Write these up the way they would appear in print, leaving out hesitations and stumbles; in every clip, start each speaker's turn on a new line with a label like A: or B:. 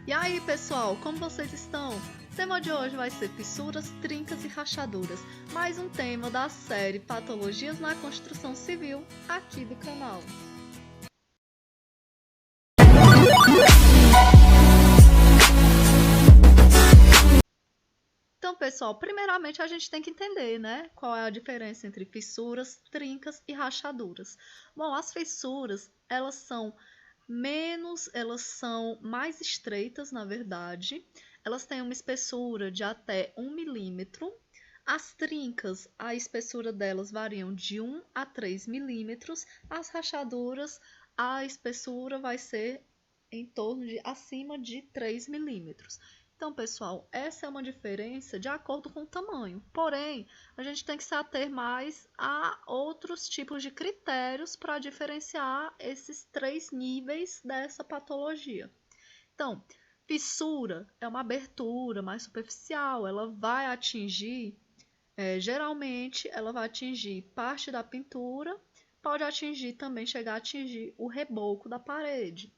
A: E aí, pessoal, como vocês estão? O tema de hoje vai ser fissuras, trincas e rachaduras, mais um tema da série Patologias na Construção Civil, aqui do canal. Então, pessoal, primeiramente a gente tem que entender, né, qual é a diferença entre fissuras, trincas e rachaduras. Bom, as fissuras, elas são mais estreitas, na verdade. Elas têm uma espessura de até 1 milímetro. As trincas, a espessura delas variam de 1 a 3 milímetros. As rachaduras, a espessura vai ser em torno de acima de 3 milímetros. Então, pessoal, essa é uma diferença de acordo com o tamanho. Porém, a gente tem que se ater mais a outros tipos de critérios para diferenciar esses três níveis dessa patologia. Então, fissura é uma abertura mais superficial, ela vai atingir, geralmente, ela vai atingir parte da pintura, pode atingir também, chegar a atingir o reboco da parede.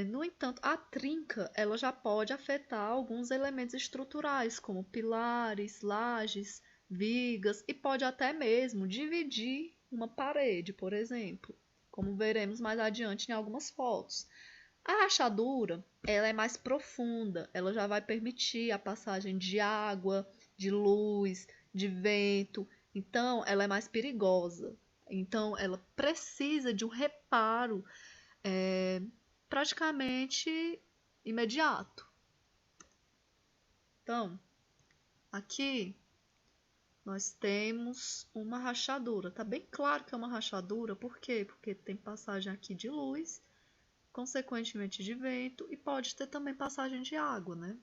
A: No entanto, a trinca ela já pode afetar alguns elementos estruturais, como pilares, lajes, vigas, e pode até mesmo dividir uma parede, por exemplo, como veremos mais adiante em algumas fotos. A rachadura ela é mais profunda, ela já vai permitir a passagem de água, de luz, de vento, então ela é mais perigosa. Então, ela precisa de um reparo praticamente imediato. Então, aqui nós temos uma rachadura. Tá bem claro que é uma rachadura, por quê? Porque tem passagem aqui de luz, consequentemente de vento, e pode ter também passagem de água, né?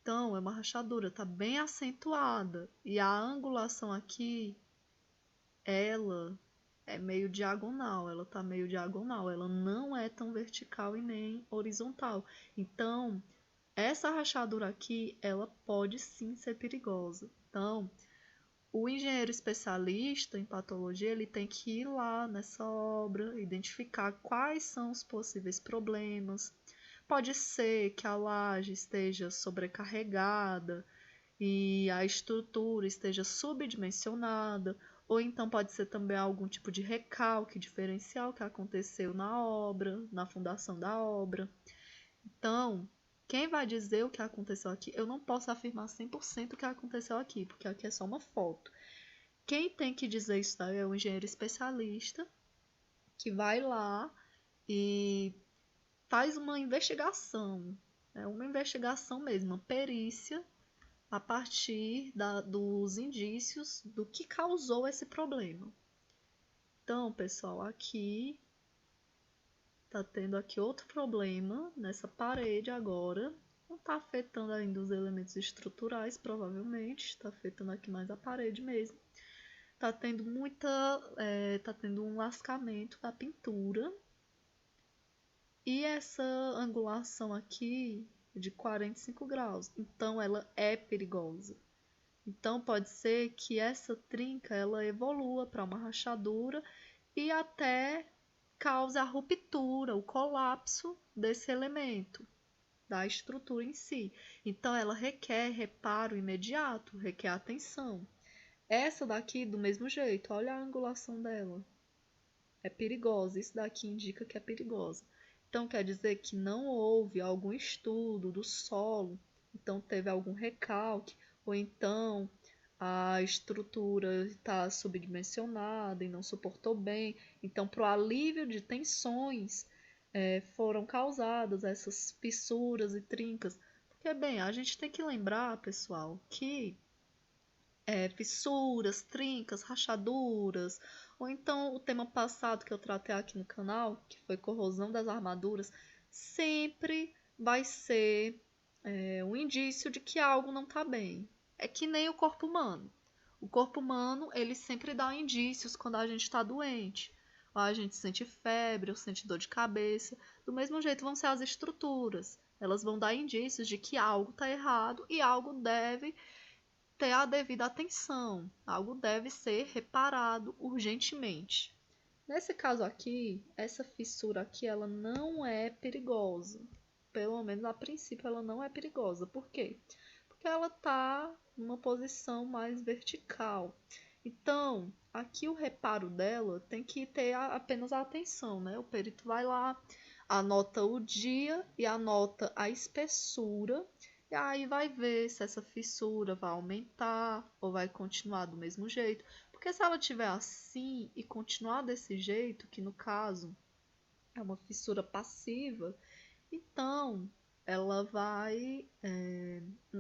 A: Então, é uma rachadura, tá bem acentuada. E a angulação aqui, ela é meio diagonal, ela tá meio diagonal, ela não é tão vertical e nem horizontal. Então, essa rachadura aqui, ela pode sim ser perigosa. Então, o engenheiro especialista em patologia, ele tem que ir lá nessa obra, identificar quais são os possíveis problemas. Pode ser que a laje esteja sobrecarregada e a estrutura esteja subdimensionada, ou então pode ser também algum tipo de recalque diferencial que aconteceu na obra, na fundação da obra. Então, quem vai dizer o que aconteceu aqui? Eu não posso afirmar 100% o que aconteceu aqui, porque aqui é só uma foto. Quem tem que dizer isso daí é o engenheiro especialista, que vai lá e faz uma investigação, uma investigação mesmo, uma perícia, a partir dos indícios do que causou esse problema. Então, pessoal, aqui tá tendo aqui outro problema nessa parede agora. Não tá afetando ainda os elementos estruturais, provavelmente. Está afetando aqui mais a parede mesmo. Tá tendo tá tendo um lascamento da pintura. E essa angulação aqui é de 45 graus. Então, ela é perigosa. Então, pode ser que essa trinca ela evolua para uma rachadura e até cause a ruptura, o colapso desse elemento, da estrutura em si. Então, ela requer reparo imediato, requer atenção. Essa daqui, do mesmo jeito, olha a angulação dela. É perigosa, isso daqui indica que é perigosa. Então, quer dizer que não houve algum estudo do solo, então teve algum recalque, ou então a estrutura está subdimensionada e não suportou bem. Então, para o alívio de tensões, foram causadas essas fissuras e trincas. Porque, bem, a gente tem que lembrar, pessoal, que fissuras, trincas, rachaduras, ou então o tema passado que eu tratei aqui no canal, que foi corrosão das armaduras, sempre vai ser um indício de que algo não está bem. É que nem o corpo humano. O corpo humano, ele sempre dá indícios quando a gente está doente. Ou a gente sente febre, ou sente dor de cabeça. Do mesmo jeito vão ser as estruturas. Elas vão dar indícios de que algo está errado e algo deve ter a devida atenção. Algo deve ser reparado urgentemente. Nesse caso aqui, essa fissura aqui, ela não é perigosa. pelo menos a princípio, ela não é perigosa. Por quê? Porque ela está numa posição mais vertical. Então, aqui o reparo dela tem que ter apenas a atenção, né? O perito vai lá, anota o dia e anota a espessura, e aí vai ver se essa fissura vai aumentar ou vai continuar do mesmo jeito. Porque se ela tiver assim e continuar desse jeito, que no caso é uma fissura passiva, então ela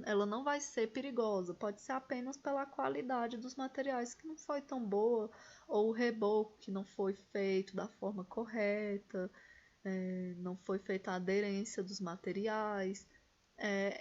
A: ela não vai ser perigosa. Pode ser apenas pela qualidade dos materiais que não foi tão boa, ou o reboco que não foi feito da forma correta, não foi feita a aderência dos materiais.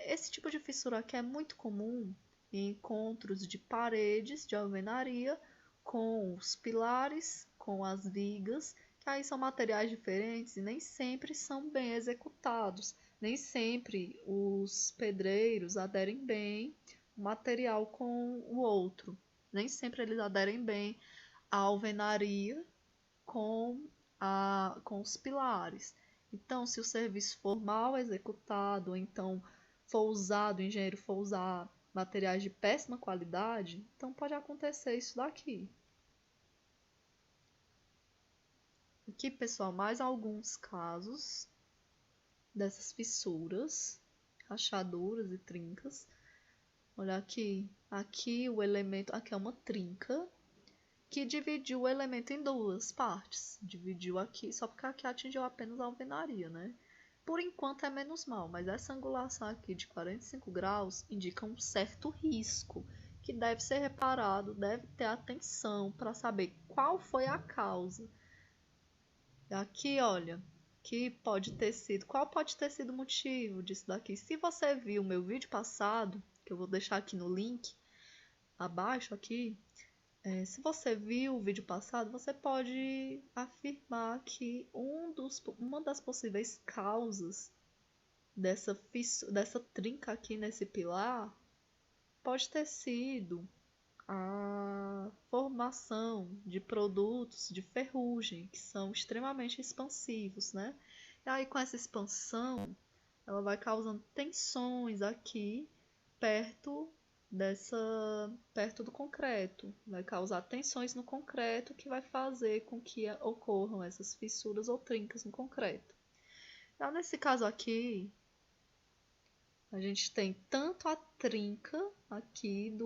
A: Esse tipo de fissura aqui é muito comum em encontros de paredes de alvenaria com os pilares, com as vigas, que aí são materiais diferentes e nem sempre são bem executados. Nem sempre os pedreiros aderem bem o material com o outro. Nem sempre eles aderem bem a alvenaria com os pilares. Então, se o serviço for mal executado, ou então for usado, o engenheiro for usar materiais de péssima qualidade, então pode acontecer isso daqui. Aqui, pessoal, mais alguns casos dessas fissuras, rachaduras e trincas. Olha aqui, aqui o elemento, aqui é uma trinca que dividiu o elemento em duas partes. Dividiu aqui, só porque aqui atingiu apenas a alvenaria, né? Por enquanto é menos mal, mas essa angulação aqui de 45 graus indica um certo risco que deve ser reparado, deve ter atenção para saber qual foi a causa. Aqui, olha, qual pode ter sido o motivo disso daqui. Se você viu o meu vídeo passado, que eu vou deixar aqui no link abaixo aqui, se você viu o vídeo passado, você pode afirmar que uma das possíveis causas dessa trinca aqui nesse pilar pode ter sido a formação de produtos de ferrugem, que são extremamente expansivos, né? E aí, com essa expansão, ela vai causando tensões aqui perto perto do concreto, vai causar tensões no concreto que vai fazer com que ocorram essas fissuras ou trincas no concreto. Então, nesse caso aqui, a gente tem tanto a trinca aqui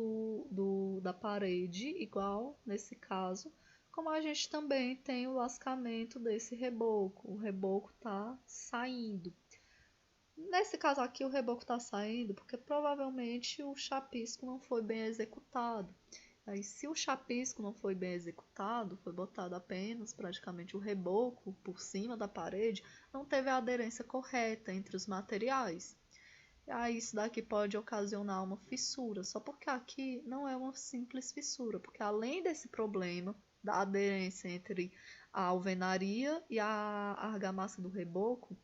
A: da parede, igual nesse caso, como a gente também tem o lascamento desse reboco. O reboco está saindo. Nesse caso aqui, o reboco está saindo porque provavelmente o chapisco não foi bem executado. Aí, se o chapisco não foi bem executado, foi botado apenas praticamente o reboco por cima da parede, não teve a aderência correta entre os materiais. E aí, isso daqui pode ocasionar uma fissura, só porque aqui não é uma simples fissura, porque além desse problema da aderência entre a alvenaria e a argamassa do reboco,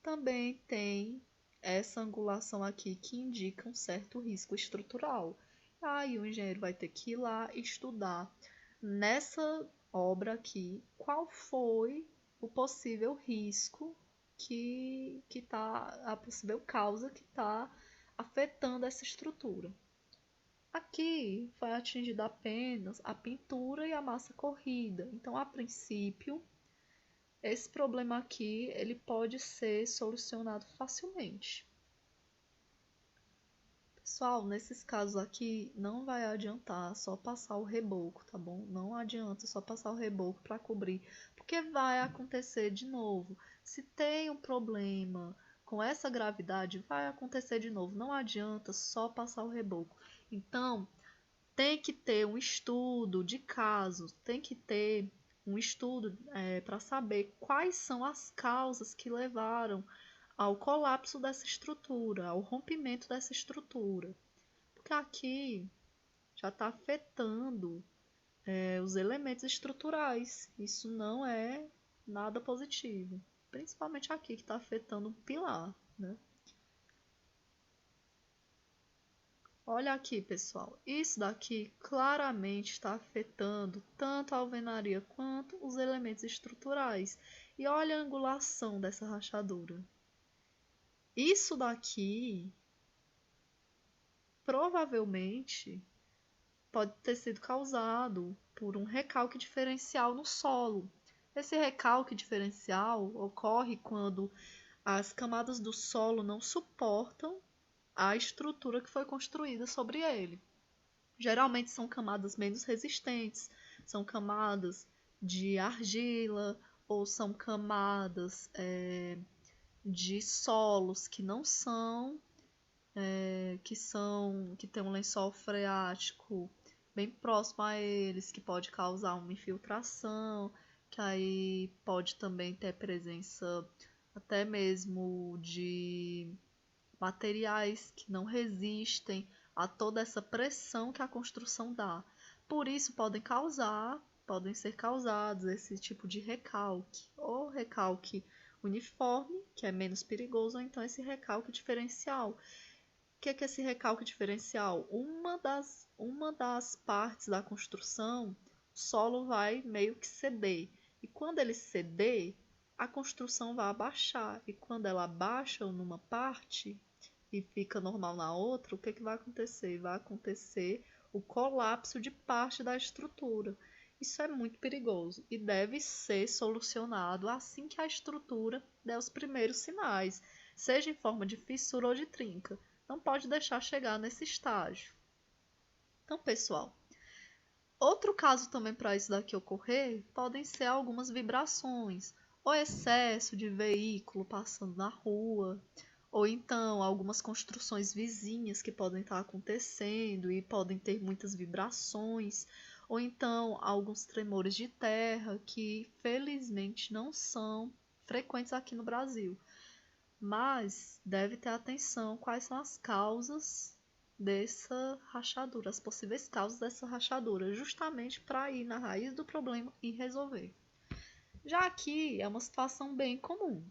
A: também tem essa angulação aqui que indica um certo risco estrutural. Aí o engenheiro vai ter que ir lá estudar nessa obra aqui qual foi o possível risco que tá, a possível causa que está afetando essa estrutura. Aqui foi atingida apenas a pintura e a massa corrida. Então, a princípio, esse problema aqui ele pode ser solucionado facilmente. Pessoal, nesses casos aqui não vai adiantar só passar o reboco, tá bom? Não adianta só passar o reboco para cobrir, porque vai acontecer de novo. Se tem um problema com essa gravidade, vai acontecer de novo. Não adianta só passar o reboco. Então, tem que ter um estudo de casos, tem que ter um estudo para saber quais são as causas que levaram ao colapso dessa estrutura, ao rompimento dessa estrutura. Porque aqui já está afetando os elementos estruturais. Isso não é nada positivo. Principalmente aqui que está afetando o pilar, né? Olha aqui, pessoal. Isso daqui claramente está afetando tanto a alvenaria quanto os elementos estruturais. E olha a angulação dessa rachadura. Isso daqui provavelmente pode ter sido causado por um recalque diferencial no solo. Esse recalque diferencial ocorre quando as camadas do solo não suportam a estrutura que foi construída sobre ele. Geralmente são camadas menos resistentes, são camadas de argila ou são camadas de solos que não são, que tem um lençol freático bem próximo a eles, que pode causar uma infiltração, que aí pode também ter presença até mesmo de materiais que não resistem a toda essa pressão que a construção dá. Por isso podem ser causados esse tipo de recalque, ou recalque uniforme, que é menos perigoso, ou então esse recalque diferencial. O que é esse recalque diferencial? Uma das partes da construção, o solo vai meio que ceder. E quando ele ceder, a construção vai abaixar. E quando ela abaixa numa parte e fica normal na outra, o que vai acontecer? Vai acontecer o colapso de parte da estrutura. Isso é muito perigoso e deve ser solucionado assim que a estrutura der os primeiros sinais, seja em forma de fissura ou de trinca. Não pode deixar chegar nesse estágio. Então, pessoal, outro caso também para isso daqui ocorrer podem ser algumas vibrações, ou excesso de veículo passando na rua, ou então algumas construções vizinhas que podem estar acontecendo e podem ter muitas vibrações, ou então alguns tremores de terra que felizmente não são frequentes aqui no Brasil. Mas deve ter atenção quais são as causas dessa rachadura, as possíveis causas dessa rachadura, justamente para ir na raiz do problema e resolver. Já aqui é uma situação bem comum.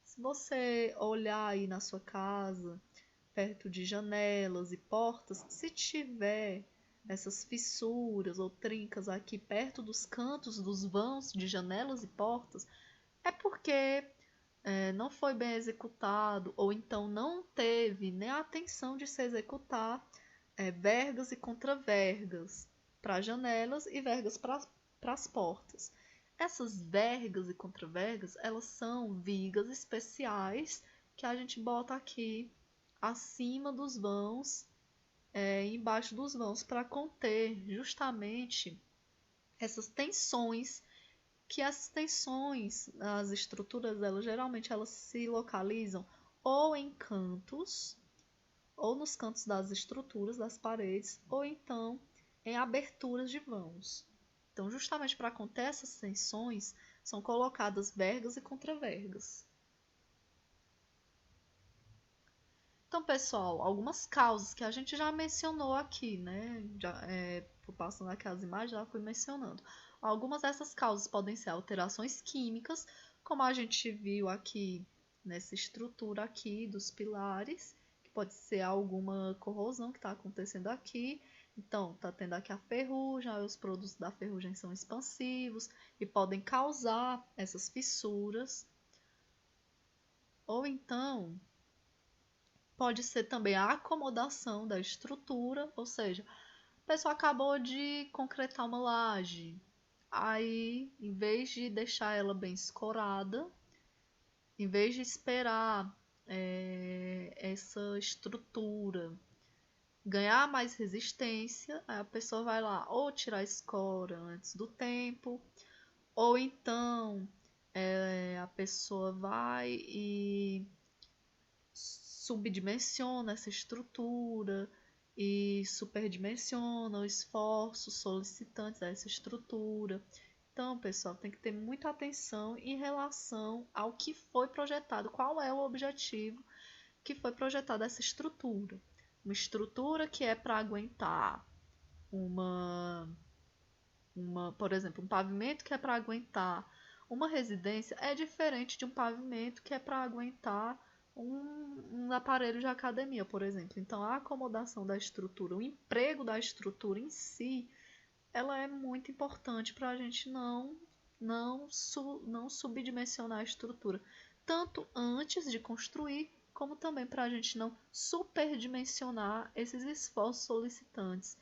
A: Se você olhar aí na sua casa, perto de janelas e portas, se tiver essas fissuras ou trincas aqui perto dos cantos dos vãos de janelas e portas, é porque não foi bem executado ou então não teve nem a atenção de se executar vergas e contravergas para janelas e vergas para as portas. Essas vergas e contravergas, elas são vigas especiais que a gente bota aqui acima dos vãos, embaixo dos vãos, para conter justamente essas tensões, que as tensões, as estruturas, elas se localizam ou em cantos, ou nos cantos das estruturas, das paredes, ou então em aberturas de vãos. Então, justamente para conter essas tensões, são colocadas vergas e contravergas. Então, pessoal, algumas causas que a gente já mencionou aqui, né? Passando aqui as imagens, já fui mencionando. Algumas dessas causas podem ser alterações químicas, como a gente viu aqui nessa estrutura aqui dos pilares, que pode ser alguma corrosão que está acontecendo aqui. Então, está tendo aqui a ferrugem, os produtos da ferrugem são expansivos e podem causar essas fissuras. Ou então, pode ser também a acomodação da estrutura, ou seja, a pessoa acabou de concretar uma laje, aí em vez de deixar ela bem escorada, em vez de esperar essa estrutura ganhar mais resistência, a pessoa vai lá ou tirar a escora antes do tempo, ou então a pessoa vai e subdimensiona essa estrutura e superdimensiona os esforços solicitantes a essa estrutura. Então, pessoal, tem que ter muita atenção em relação ao que foi projetado, qual é o objetivo que foi projetado essa estrutura. Uma estrutura que é para aguentar por exemplo, um pavimento que é para aguentar uma residência é diferente de um pavimento que é para aguentar um aparelho de academia, por exemplo. Então, a acomodação da estrutura, o emprego da estrutura em si, ela é muito importante para a gente não subdimensionar a estrutura. tanto antes de construir, como também para a gente não superdimensionar esses esforços solicitantes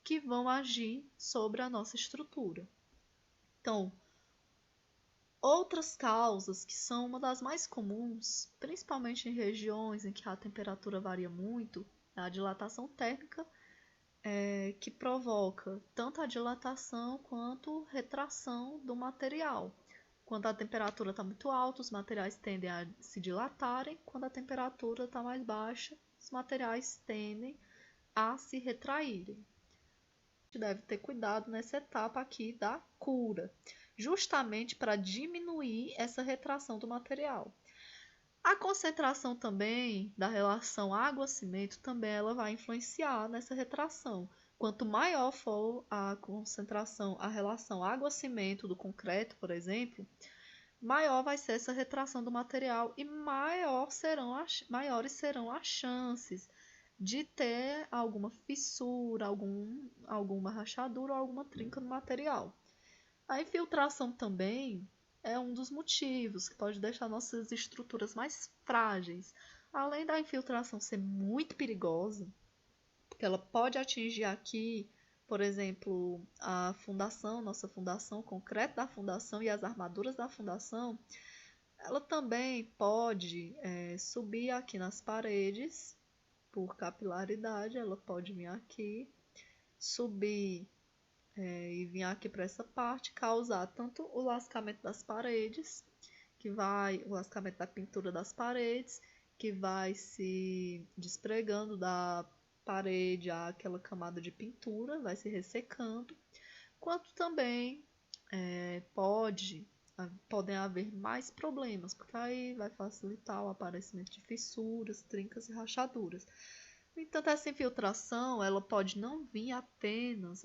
A: que vão agir sobre a nossa estrutura. Então, outras causas que são uma das mais comuns, principalmente em regiões em que a temperatura varia muito, é a dilatação térmica, que provoca tanto a dilatação quanto retração do material. Quando a temperatura está muito alta, os materiais tendem a se dilatarem. Quando a temperatura está mais baixa, os materiais tendem a se retraírem. A gente deve ter cuidado nessa etapa aqui da cura, justamente para diminuir essa retração do material. A concentração também da relação água-cimento também ela vai influenciar nessa retração. Quanto maior for a concentração, a relação água-cimento do concreto, por exemplo, maior vai ser essa retração do material e maiores serão as chances de ter alguma fissura, alguma rachadura ou alguma trinca no material. A infiltração também é um dos motivos que pode deixar nossas estruturas mais frágeis. Além da infiltração ser muito perigosa, porque ela pode atingir aqui, por exemplo, a fundação, nossa fundação, o concreto da fundação e as armaduras da fundação, ela também pode subir aqui nas paredes por capilaridade, ela pode vir aqui, subir e vir aqui para essa parte, causar tanto o lascamento das paredes, o lascamento da pintura das paredes, que vai se despregando da parede aquela camada de pintura, vai se ressecando, quanto também podem haver mais problemas, porque aí vai facilitar o aparecimento de fissuras, trincas e rachaduras. No entanto, essa infiltração ela pode não vir apenas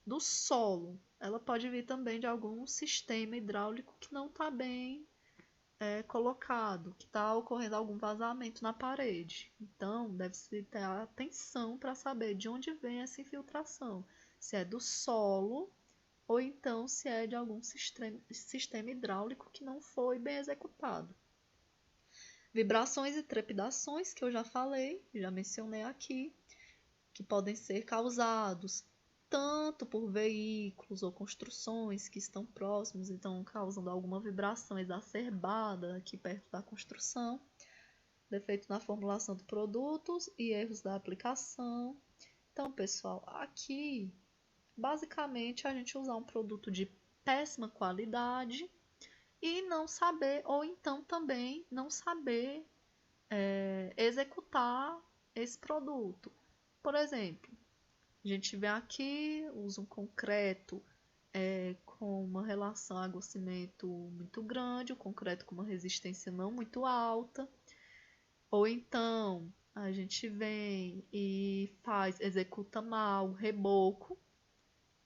A: do solo, ela pode vir também de algum sistema hidráulico que não está bem colocado, que está ocorrendo algum vazamento na parede. Então, deve-se ter atenção para saber de onde vem essa infiltração, se é do solo ou então se é de algum sistema hidráulico que não foi bem executado. Vibrações e trepidações, que eu já falei, já mencionei aqui, que podem ser causados tanto por veículos ou construções que estão próximos, então causando alguma vibração exacerbada aqui perto da construção, defeito na formulação de produtos e erros da aplicação. Então, pessoal, aqui basicamente a gente usar um produto de péssima qualidade e não saber, ou então também não saber executar esse produto. Por exemplo, a gente vem aqui, usa um concreto com uma relação água-cimento muito grande, o concreto com uma resistência não muito alta, ou então a gente vem e executa mal o reboco,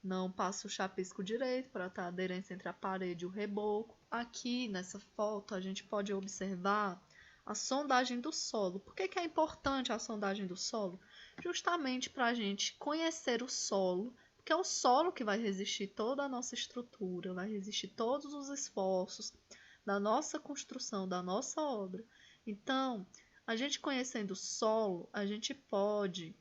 A: não passa o chapisco direito para ter a aderência entre a parede e o reboco. Aqui nessa foto a gente pode observar a sondagem do solo. Por que é importante a sondagem do solo? Justamente para a gente conhecer o solo, porque é o solo que vai resistir toda a nossa estrutura, vai resistir todos os esforços da nossa construção, da nossa obra. Então, a gente conhecendo o solo, a gente pode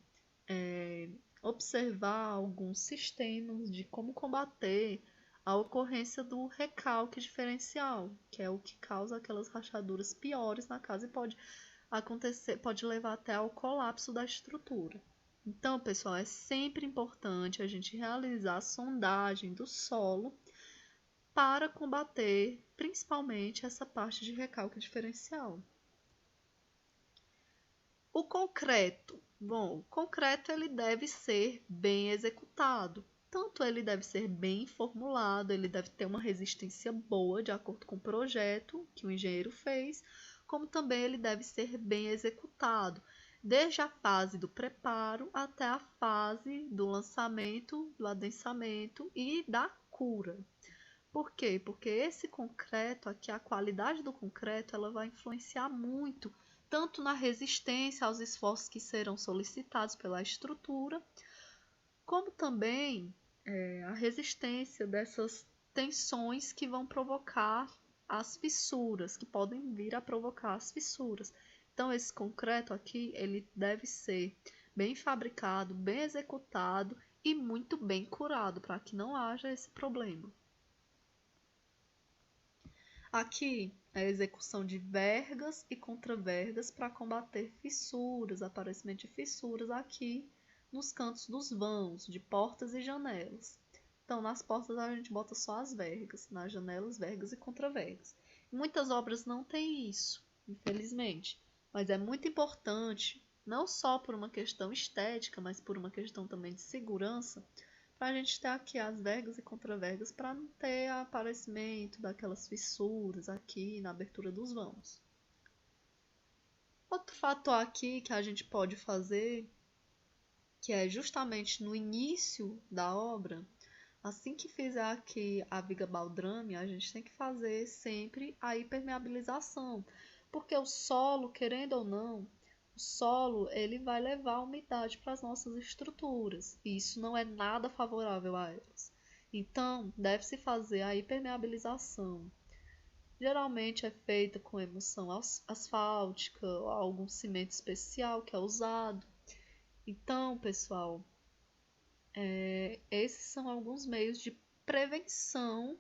A: observar alguns sistemas de como combater a ocorrência do recalque diferencial, que é o que causa aquelas rachaduras piores na casa e pode levar até ao colapso da estrutura. Então, pessoal, é sempre importante a gente realizar a sondagem do solo para combater principalmente essa parte de recalque diferencial. O concreto. Bom, o concreto ele deve ser bem executado. Tanto ele deve ser bem formulado, ele deve ter uma resistência boa, de acordo com o projeto que o engenheiro fez, como também ele deve ser bem executado, desde a fase do preparo até a fase do lançamento, do adensamento e da cura. Por quê? Porque esse concreto aqui, a qualidade do concreto, ela vai influenciar muito tanto na resistência aos esforços que serão solicitados pela estrutura, como também a resistência dessas tensões que vão provocar as fissuras, que podem vir a provocar as fissuras. Então, esse concreto aqui, ele deve ser bem fabricado, bem executado e muito bem curado, para que não haja esse problema. Aqui é a execução de vergas e contravergas para combater fissuras, aparecimento de fissuras aqui nos cantos dos vãos, de portas e janelas. Então, nas portas a gente bota só as vergas, nas janelas, vergas e contravergas. Muitas obras não têm isso, infelizmente, mas é muito importante, não só por uma questão estética, mas por uma questão também de segurança, para a gente ter aqui as vergas e contravergas para não ter aparecimento daquelas fissuras aqui na abertura dos vãos. Outro fator aqui que a gente pode fazer, que é justamente no início da obra, assim que fizer aqui a viga baldrame, a gente tem que fazer sempre a impermeabilização, porque o solo, querendo ou não, o solo ele vai levar umidade para as nossas estruturas, e isso não é nada favorável a elas. Então, deve-se fazer a impermeabilização. Geralmente é feita com emulsão asfáltica ou algum cimento especial que é usado. Então, pessoal, esses são alguns meios de prevenção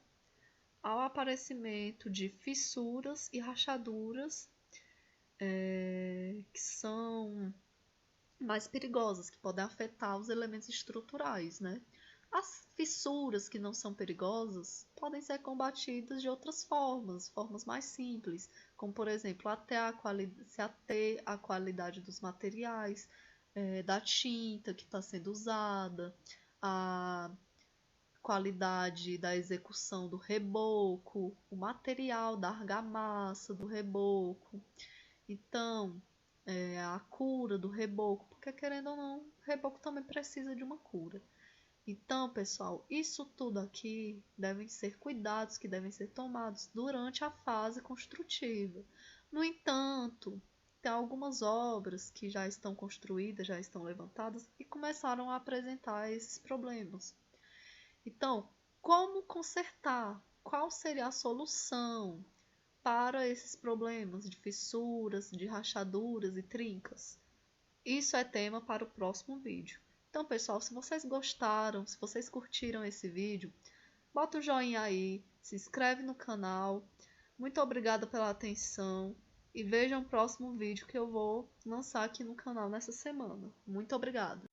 A: ao aparecimento de fissuras e rachaduras que são mais perigosas, que podem afetar os elementos estruturais, né? As fissuras que não são perigosas podem ser combatidas de outras formas, formas mais simples, como por exemplo, se ater à qualidade dos materiais, da tinta que está sendo usada, a qualidade da execução do reboco, o material da argamassa do reboco. Então, a cura do reboco, porque querendo ou não, o reboco também precisa de uma cura. Então, pessoal, isso tudo aqui devem ser cuidados que devem ser tomados durante a fase construtiva. No entanto, tem algumas obras que já estão construídas, já estão levantadas e começaram a apresentar esses problemas. Então, como consertar? Qual seria a solução para esses problemas de fissuras, de rachaduras e trincas? Isso é tema para o próximo vídeo. Então, pessoal, se vocês gostaram, se vocês curtiram esse vídeo, bota o joinha aí, se inscreve no canal. Muito obrigada pela atenção e vejam o próximo vídeo que eu vou lançar aqui no canal nessa semana. Muito obrigada!